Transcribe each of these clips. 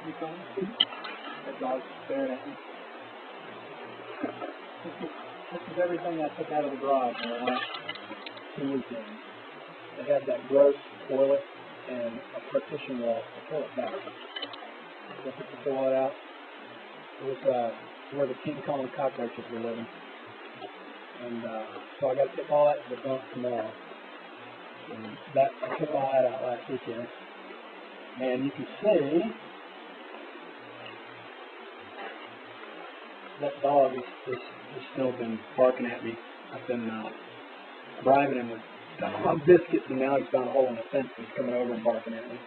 You coming? That dog's staring at me. This is everything I took out of the garage in the last 2 weekends. They had that gross toilet and a partition wall, a toilet back. So I took the toilet out. It was where the King Kong cockroaches were living. And so I got to take all that to the dump tomorrow. And I took all that out last weekend. And you can see that dog has still been barking at me. I've been driving him with dog biscuits, and now he's found a hole in the fence and he's coming over and barking at me.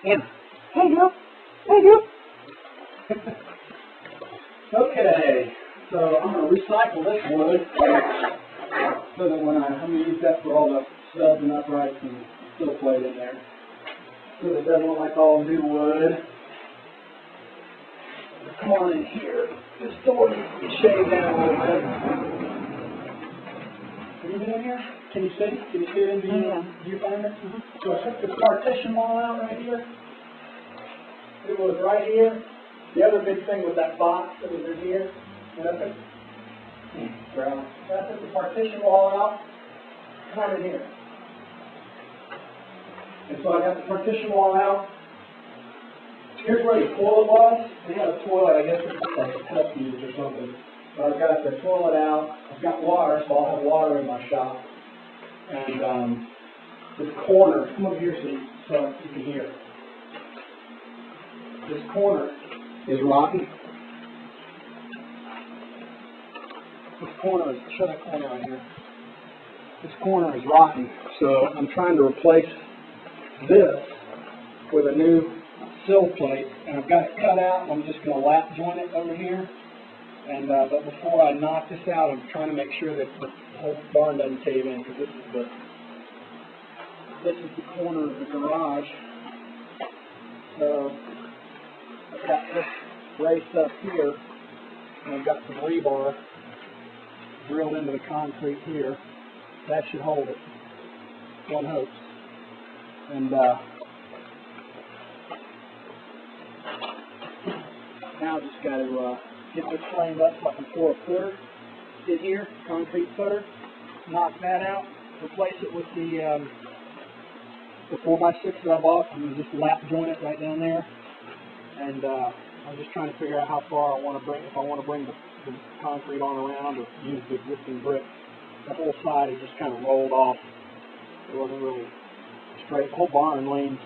And hey, girl. Hey, girl. Okay, so I'm going to recycle this wood so that when I'm going to use that for all the studs and uprights and steel plate in there, so that it doesn't look like all new wood. Come on in here. This door needs to be shaved down a little bit. Have you been in here? Can you see? Can you see it in the viewfinder? So I took the partition wall out right here. It was right here. The other big thing was that box that was in here. So I took the partition wall out, kind of here. And so I got the partition wall out. Here's where the toilet was. They had a toilet, I guess it's like a test used or something. But I've got the toilet out. I've got water, so I'll have water in my shop. And this corner, come over here so you can hear. This corner is rotten. This corner is, show that corner right here. This corner is rotten, so I'm trying to replace this with a new sill plate, and I've got it cut out, and I'm just going to lap joint it over here. And but before I knock this out, I'm trying to make sure that the whole barn doesn't cave in, because this is the corner of the garage. So I've got this raced up here, and I've got some rebar drilled into the concrete here. That should hold it. One hopes. And now I just got to get this framed up so I can pour a footer in here, concrete footer, knock that out, replace it with the 4x6 that I bought. I'm going to just lap joint it right down there. And I'm just trying to figure out how far I want to bring, if I want to bring the concrete on around or use the existing brick. The whole side is just kind of rolled off. It wasn't really straight. The whole barn leans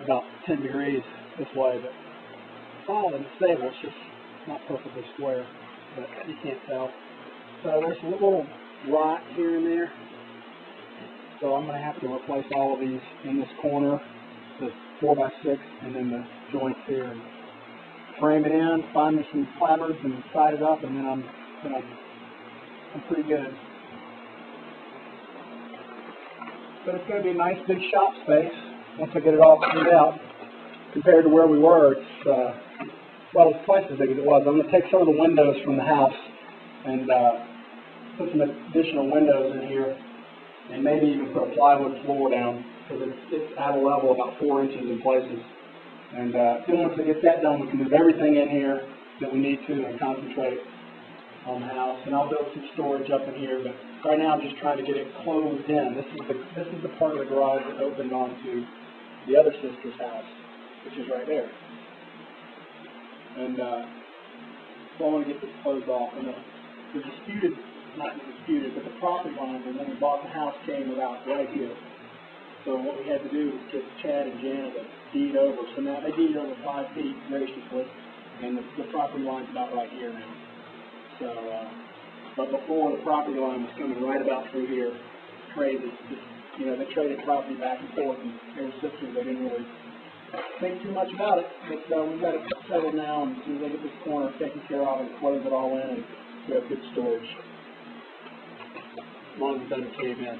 about 10 degrees this way, but solid and stable. It's just not perfectly square, but you can't tell. So there's a little rot here and there. So I'm going to have to replace all of these in this corner, the 4x6, and then the joints here, and frame it in, find me some clappers and side it up, and then I'm pretty good. But it's going to be a nice big shop space once I get it all cleaned out. Compared to where we were, well, it's twice as big as it was. I'm going to take some of the windows from the house and put some additional windows in here, and maybe even put a plywood floor down, because it's at a level about 4 inches in places. And then once I get that done, we can move everything in here that we need to and concentrate on the house. And I'll build some storage up in here, but right now I'm just trying to get it closed in. This is the part of the garage that opened onto the other sister's house, which is right there. And so I want to get this closed off. And the disputed, not disputed, but the property line when we bought the house came about right here. So what we had to do was get Chad and Janet to deed over. So now they deeded over 5 feet graciously, and the property line's about right here now. So, but before, the property line was coming right about through here. Crazy. Just, you know, they traded property back and forth, and there was sisters they didn't really think too much about it. But we've got it settled now, and as soon as they get this corner taken care of and close it all in, and we have good storage. As long as it doesn't cave in.